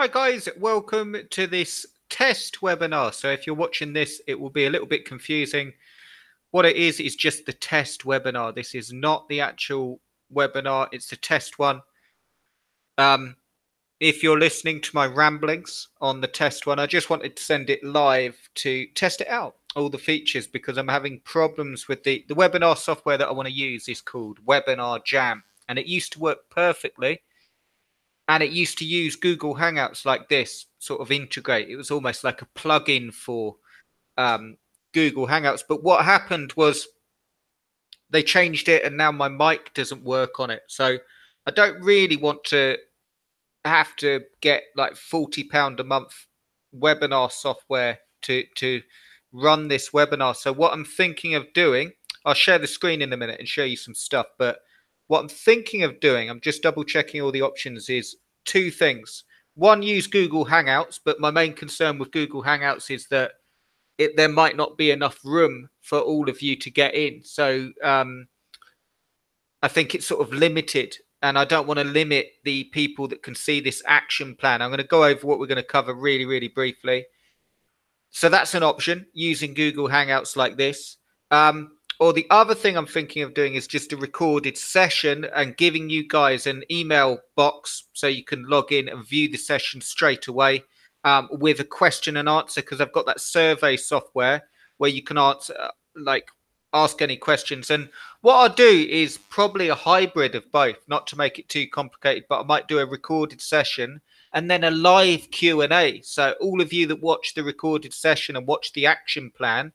Hi guys, welcome to this test webinar. So if you're watching this, it will be a little bit confusing. What it is just the test webinar. This is not the actual webinar, it's the test one. If you're listening to my ramblings on the test one, I just wanted to send it live to test it out, all the features, because I'm having problems with the webinar software that I want to use is called Webinar Jam. And it used to work perfectly. And it used to use Google Hangouts like this, sort of integrate. It was almost like a plugin for Google Hangouts. But what happened was they changed it and now my mic doesn't work on it. So I don't really want to have to get like £40 a month webinar software to run this webinar. So what I'm thinking of doing, I'll share the screen in a minute and show you some stuff. But what I'm thinking of doing, I'm just double checking all the options, is two things. One, use Google Hangouts, but my main concern with Google Hangouts is that there might not be enough room for all of you to get in. So I think it's sort of limited, and I don't want to limit the people that can see this action plan. I'm going to go over what we're going to cover really, really briefly. So that's an option, using Google Hangouts like this. Or the other thing I'm thinking of doing is just a recorded session and giving you guys an email box so you can log in and view the session straight away with a question and answer, because I've got that survey software where you can answer, ask any questions. And what I'll do is probably a hybrid of both, not to make it too complicated, but I might do a recorded session and then a live Q&A. So all of you that watch the recorded session and watch the action plan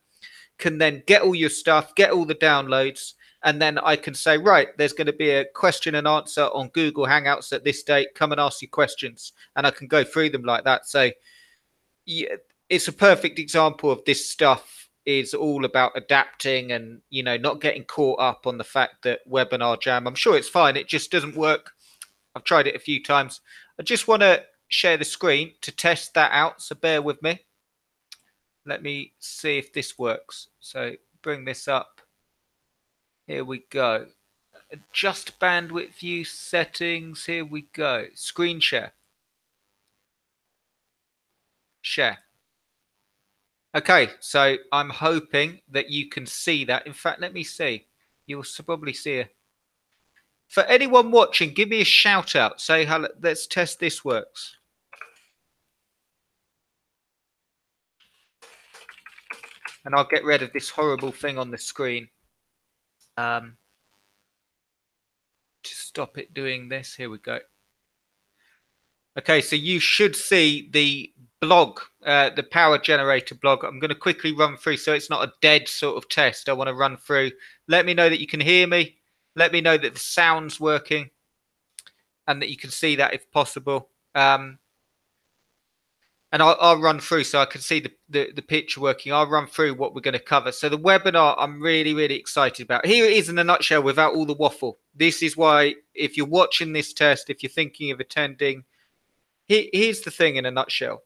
can then get all your stuff, get all the downloads, and then I can say, right, there's going to be a question and answer on Google Hangouts at this date. Come and ask your questions, and I can go through them like that. So yeah, it's a perfect example of this stuff is all about adapting and, you know, not getting caught up on the fact that Webinar Jam, I'm sure it's fine, it just doesn't work. I've tried it a few times. I just want to share the screen to test that out, so bear with me. Let me see if this works. So bring this up. Here we go. Adjust bandwidth view settings. Here we go. Screen share. Share. Okay, so I'm hoping that you can see that. In fact, let me see. You'll probably see it. For anyone watching, give me a shout out. Say hello. Let's test this works. And I'll get rid of this horrible thing on the screen. To stop it doing this. Here we go. Okay, so you should see the blog, the power generator blog. I'm going to quickly run through so it's not a dead sort of test. I want to run through. Let me know that you can hear me. Let me know that the sound's working and that you can see that if possible. And I'll run through so I can see the picture working. I'll run through what we're going to cover. So the webinar I'm really, really excited about. Here it is in a nutshell without all the waffle. This is why if you're watching this test, if you're thinking of attending, here's the thing in a nutshell.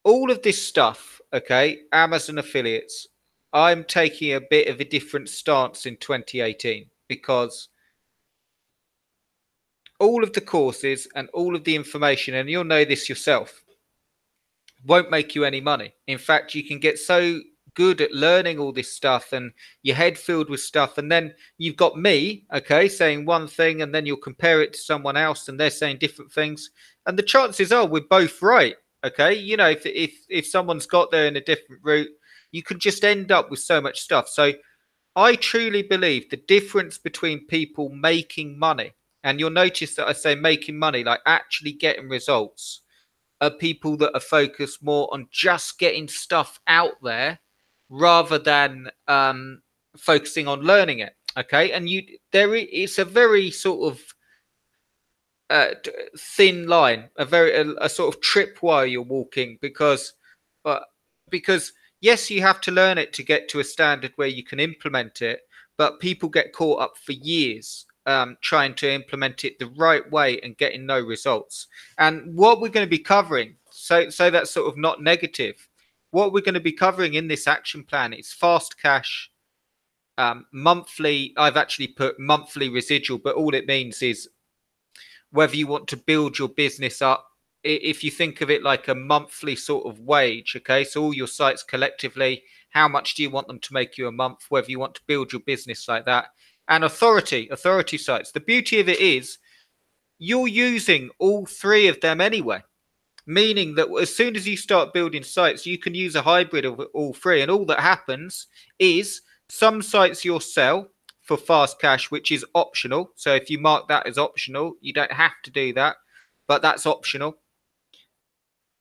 All of this stuff, okay, Amazon affiliates, I'm taking a bit of a different stance in 2018 because all of the courses and all of the information, and you'll know this yourself, won't make you any money. In fact, you can get so good at learning all this stuff and your head filled with stuff, and then you've got me, okay, saying one thing and then you'll compare it to someone else and they're saying different things, and the chances are we're both right. Okay, you know, if someone's got there in a different route, you could just end up with so much stuff. So I truly believe the difference between people making money, and you'll notice that I say making money, like actually getting results, are people that are focused more on just getting stuff out there rather than focusing on learning it. Okay, and it's a very sort of thin line, a sort of tripwire you're walking, because yes, you have to learn it to get to a standard where you can implement it, but people get caught up for years trying to implement it the right way and getting no results. And what we're going to be covering, so that's sort of not negative. What we're going to be covering in this action plan is fast cash, monthly. I've actually put monthly residual, but all it means is whether you want to build your business up if you think of it like a monthly sort of wage, okay? So all your sites collectively, how much do you want them to make you a month, whether you want to build your business like that. And authority sites. The beauty of it is you're using all three of them anyway, meaning that as soon as you start building sites, you can use a hybrid of all three. And all that happens is some sites you'll sell for fast cash, which is optional. So if you mark that as optional, you don't have to do that, but that's optional.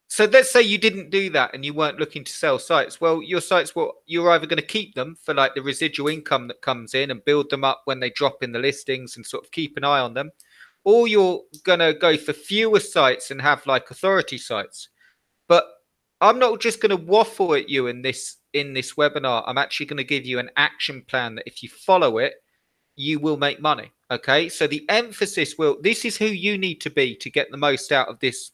So let's say you didn't do that and you weren't looking to sell sites. Well, your sites, you're either going to keep them for like the residual income that comes in and build them up when they drop in the listings and sort of keep an eye on them, or you're going to go for fewer sites and have like authority sites. But I'm not just going to waffle at you in this webinar. I'm actually going to give you an action plan that if you follow it, you will make money. Okay, so the emphasis this is who you need to be to get the most out of this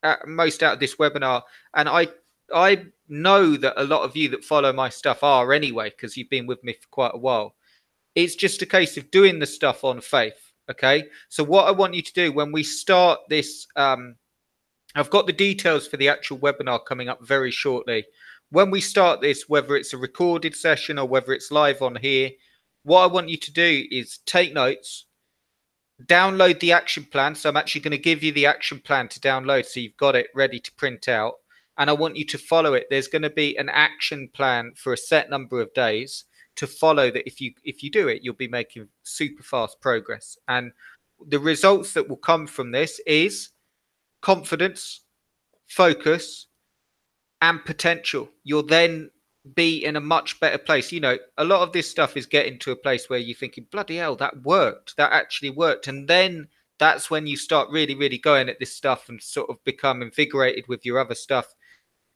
webinar. And I know that a lot of you that follow my stuff are anyway, because you've been with me for quite a while. It's just a case of doing the stuff on faith. Okay, so what I want you to do when we start this, I've got the details for the actual webinar coming up very shortly. When we start this, whether it's a recorded session or whether it's live on here, what I want you to do is take notes, download the action plan. So I'm actually going to give you the action plan to download, so you've got it ready to print out, and I want you to follow it. There's going to be an action plan for a set number of days to follow, that if you do it, you'll be making super fast progress. And the results that will come from this is confidence, focus, and potential. You'll then be in a much better place. You know, a lot of this stuff is getting to a place where you're thinking, bloody hell, that worked. That actually worked. And then that's when you start really, really going at this stuff and sort of become invigorated with your other stuff.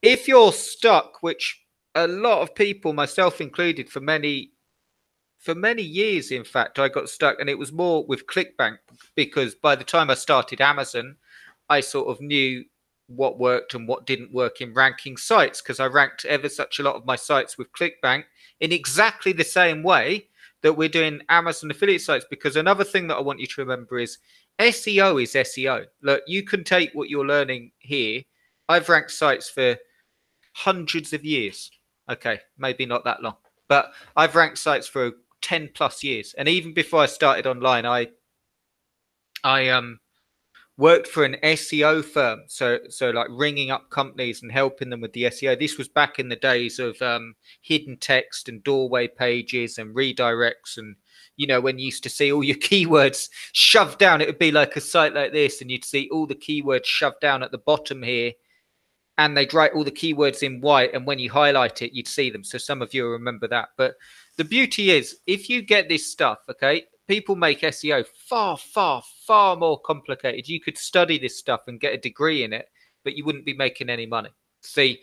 If you're stuck, which a lot of people, myself included, for many years, in fact, I got stuck, and it was more with ClickBank, because by the time I started Amazon, I sort of knew what worked and what didn't work in ranking sites, because I ranked ever such a lot of my sites with ClickBank in exactly the same way that we're doing Amazon affiliate sites. Because another thing that I want you to remember is SEO is SEO. Look, you can take what you're learning here. I've ranked sites for hundreds of years. Okay, maybe not that long, but I've ranked sites for 10 plus years. And even before I started online, I worked for an SEO firm, so like ringing up companies and helping them with the SEO. This was back in the days of hidden text and doorway pages and redirects, and you know, when you used to see all your keywords shoved down, it would be like a site like this, and you'd see all the keywords shoved down at the bottom here, and they'd write all the keywords in white, and when you highlight it, you'd see them. So some of you will remember that. But the beauty is, if you get this stuff, okay, people make SEO far, far, far more complicated. You could study this stuff and get a degree in it, but you wouldn't be making any money. See,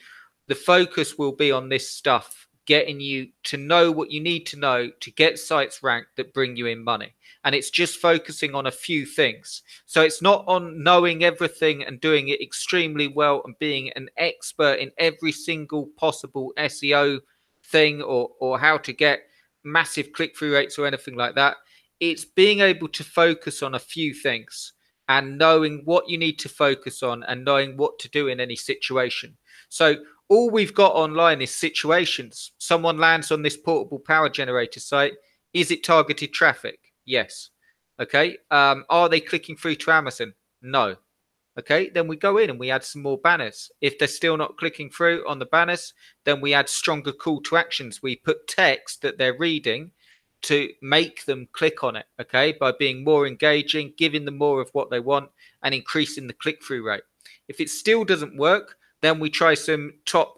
the focus will be on this stuff, getting you to know what you need to know to get sites ranked that bring you in money. And it's just focusing on a few things. So it's not on knowing everything and doing it extremely well and being an expert in every single possible SEO thing, or how to get massive click-through rates or anything like that. It's being able to focus on a few things and knowing what you need to focus on and knowing what to do in any situation. So all we've got online is situations. Someone lands on this portable power generator site. Is it targeted traffic? Yes. Okay. Are they clicking through to Amazon? No. Okay, then we go in and we add some more banners. If they're still not clicking through on the banners, then we add stronger call to actions. We put text that they're reading to make them click on it, okay, by being more engaging, giving them more of what they want, and increasing the click-through rate. If it still doesn't work, then we try some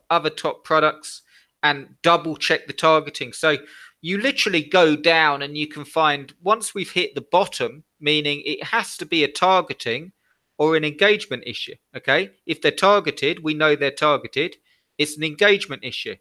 other top products and double check the targeting. So you literally go down and you can find, once we've hit the bottom, meaning it has to be a targeting or an engagement issue, okay? If they're targeted, we know they're targeted. It's an engagement issue.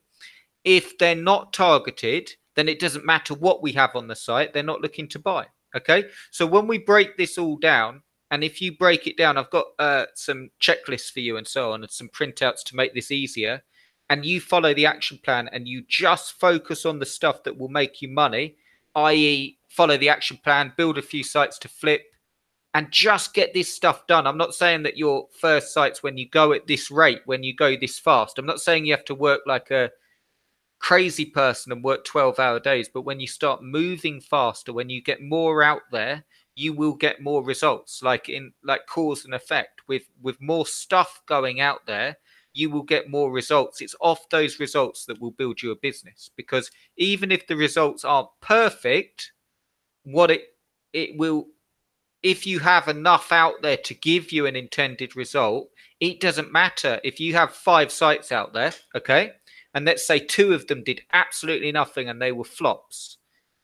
If they're not targeted, then it doesn't matter what we have on the site. They're not looking to buy, okay? So when we break this all down, and if you break it down, I've got some checklists for you and so on, and some printouts to make this easier, and you follow the action plan and you just focus on the stuff that will make you money, i.e. follow the action plan, build a few sites to flip, and just get this stuff done. I'm not saying that your first sites, when you go at this rate, when you go this fast, I'm not saying you have to work like a crazy person and work 12-hour days, but when you start moving faster, when you get more out there, you will get more results. Like cause and effect, with more stuff going out there, you will get more results. It's off those results that will build you a business, because even if the results aren't perfect, what it will, if you have enough out there to give you an intended result, it doesn't matter if you have 5 sites out there, okay, and let's say 2 of them did absolutely nothing and they were flops,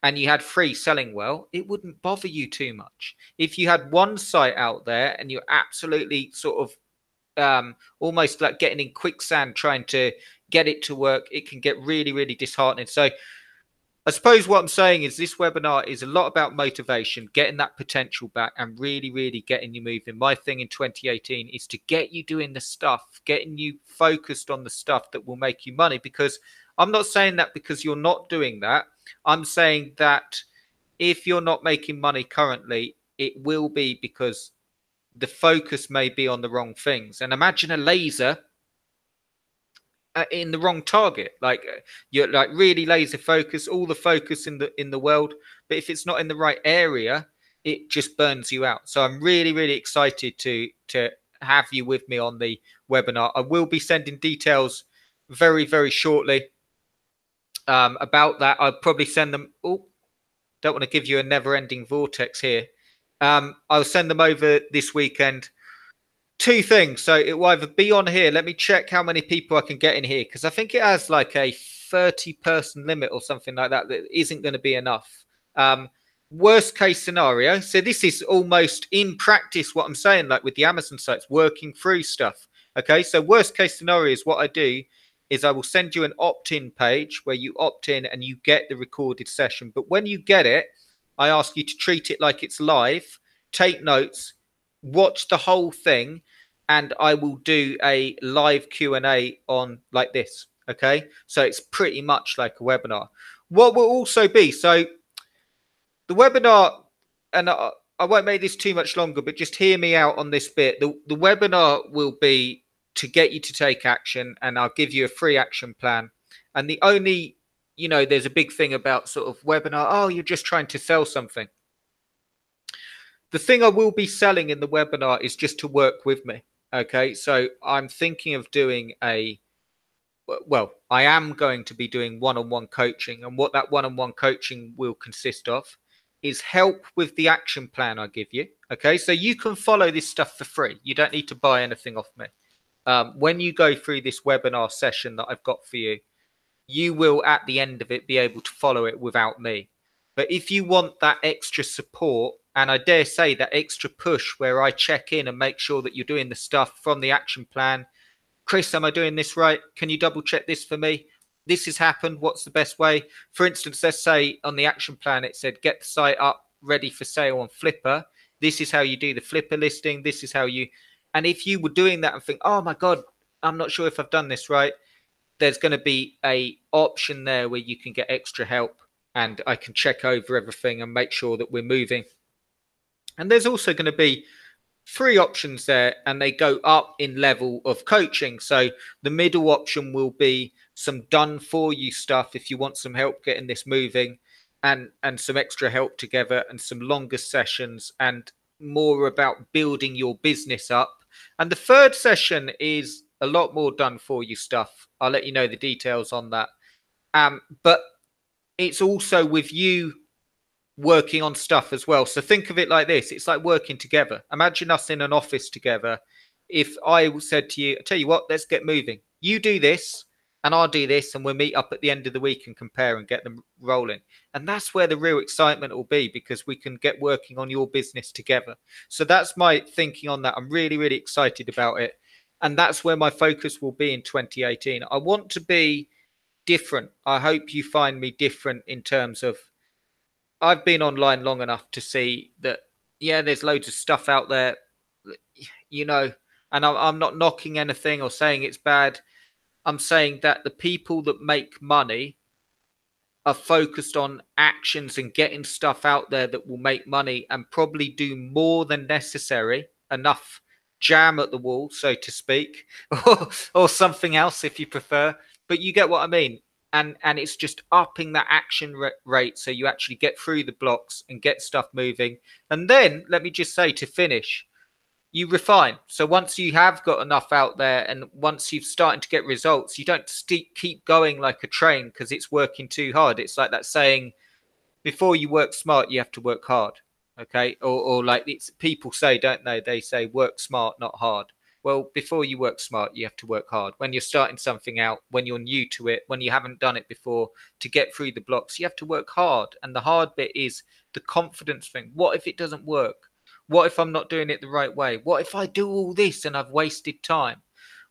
and you had 3 selling well, it wouldn't bother you too much. If you had 1 site out there and you're absolutely sort of almost like getting in quicksand trying to get it to work, it can get really, really disheartening. So I suppose what I'm saying is this webinar is a lot about motivation, getting that potential back, and really, really getting you moving. My thing in 2018 is to get you doing the stuff, getting you focused on the stuff that will make you money. Because I'm not saying that because you're not doing that. I'm saying that if you're not making money currently, it will be because the focus may be on the wrong things. And imagine a laser in the wrong target. Like you're like really laser focus, all the focus in the world, but if it's not in the right area, it just burns you out. So I'm really, really excited to have you with me on the webinar. I will be sending details very, very shortly about that. I'll probably send them. Oh, don't want to give you a never-ending vortex here. I'll send them over this weekend. 2 things. So it will either be on here. Let me check how many people I can get in here, because I think it has like a 30-person limit or something like that. That isn't going to be enough. Worst case scenario. So this is almost in practice what I'm saying, like with the Amazon sites, working through stuff. Okay. So worst case scenario is what I do is I will send you an opt-in page where you opt in and you get the recorded session. But when you get it, I ask you to treat it like it's live, take notes, watch the whole thing, and I will do a live Q&A on like this. Okay, so it's pretty much like a webinar. What will also be, so the webinar, and I won't make this too much longer, but just hear me out on this bit. The webinar will be to get you to take action, and I'll give you a free action plan. And the only, there's a big thing about sort of webinar, oh, you're just trying to sell something. The thing I will be selling in the webinar is just to work with me. Okay, so I'm thinking of doing I am going to be doing one-on-one coaching, and what that one-on-one coaching will consist of is help with the action plan I give you. Okay, so you can follow this stuff for free. You don't need to buy anything off me. When you go through this webinar session that I've got for you, you will at the end of it be able to follow it without me. But if you want that extra support, and I dare say that extra push where I check in and make sure that you're doing the stuff from the action plan. Chris, am I doing this right? Can you double check this for me? This has happened. What's the best way? For instance, let's say on the action plan, it said, get the site up ready for sale on Flipper. This is how you do the Flipper listing. This is how you, and if you were doing that and think, oh my God, I'm not sure if I've done this right, there's going to be a option there where you can get extra help, and I can check over everything and make sure that we're moving. And there's also going to be 3 options there, and they go up in level of coaching. So the middle option will be some done for you stuff if you want some help getting this moving, and some extra help together, and some longer sessions and more about building your business up. And the 3rd session is a lot more done for you stuff. I'll let you know the details on that. But it's also with you working on stuff as well. So think of it like this. It's like working together. Imagine us in an office together. If I said to you, I tell you what, let's get moving. You do this and I'll do this, and we'll meet up at the end of the week and compare and get them rolling. And that's where the real excitement will be, because we can get working on your business together. So that's my thinking on that. I'm really, really excited about it. And that's where my focus will be in 2018. I want to be different. I hope you find me different in terms of, I've been online long enough to see that, yeah, there's loads of stuff out there, and I'm not knocking anything or saying it's bad. I'm saying that the people that make money are focused on actions and getting stuff out there that will make money and probably do more than necessary, enough jam at the wall, so to speak, or something else if you prefer. But you get what I mean. And it's just upping that action rate so you actually get through the blocks and get stuff moving. And then let me just say to finish, you refine. So once you have got enough out there and once you've started to get results, you don't keep going like a train because it's working too hard. It's like that saying, before you work smart, you have to work hard. Okay. Or like it's people say, don't they? They say work smart, not hard. Well, before you work smart, you have to work hard. When you're starting something out, when you're new to it, when you haven't done it before, to get through the blocks, you have to work hard. And the hard bit is the confidence thing. What if it doesn't work? What if I'm not doing it the right way? What if I do all this and I've wasted time?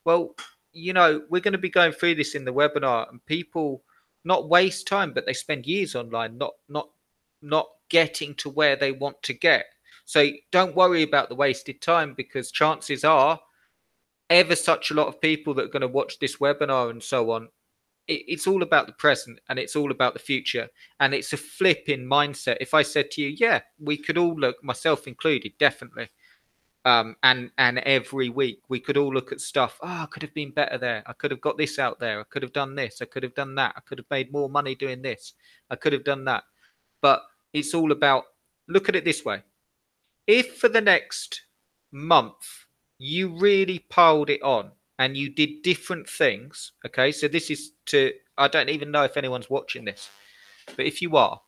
Well, we're going to be going through this in the webinar, and people not waste time, but they spend years online, not getting to where they want to get. So don't worry about the wasted time, because chances are ever such a lot of people that are going to watch this webinar and so on, it's all about the present and it's all about the future, and it's a flip in mindset. If I said to you, yeah, we could all look, myself included, definitely, and every week we could all look at stuff. I could have been better there. I could have got this out there. I could have done this. I could have done that. I could have made more money doing this. I could have done that. But it's all about, look at it this way. If for the next month you really piled it on and you did different things, okay, so this is to, I don't even know if anyone's watching this, but if you are,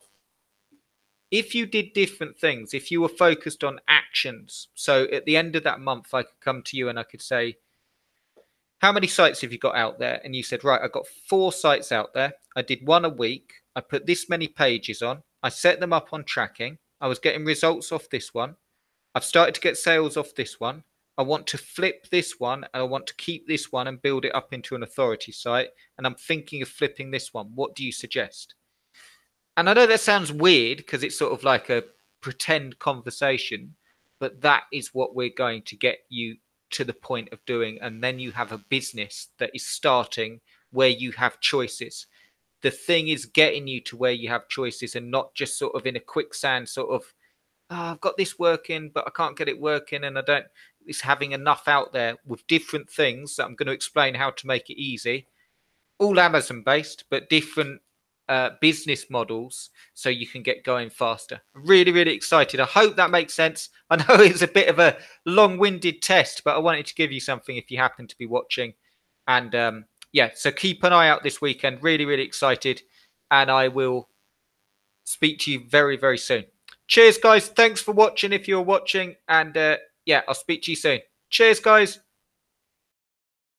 if you did different things, if you were focused on actions, so at the end of that month, I could come to you and I could say, how many sites have you got out there? And you said, right, I got 4 sites out there. I did one a week. I put this many pages on. I set them up on tracking. I was getting results off this one. I've started to get sales off this one. I want to flip this one and I want to keep this one and build it up into an authority site. And I'm thinking of flipping this one. What do you suggest? And I know that sounds weird because it's sort of like a pretend conversation, but that is what we're going to get you to the point of doing. And then you have a business that is starting where you have choices. The thing is getting you to where you have choices and not just sort of in a quicksand sort of, I've got this working, but I can't get it working. And it's having enough out there with different things that I'm going to explain how to make it easy. All Amazon based, but different business models so you can get going faster. Really, really excited. I hope that makes sense. I know it's a bit of a long-winded test, but I wanted to give you something if you happen to be watching. And yeah, so keep an eye out this weekend. Really, really excited. And I will speak to you very, very soon. Cheers, guys. Thanks for watching if you're watching. And yeah, I'll speak to you soon. Cheers, guys.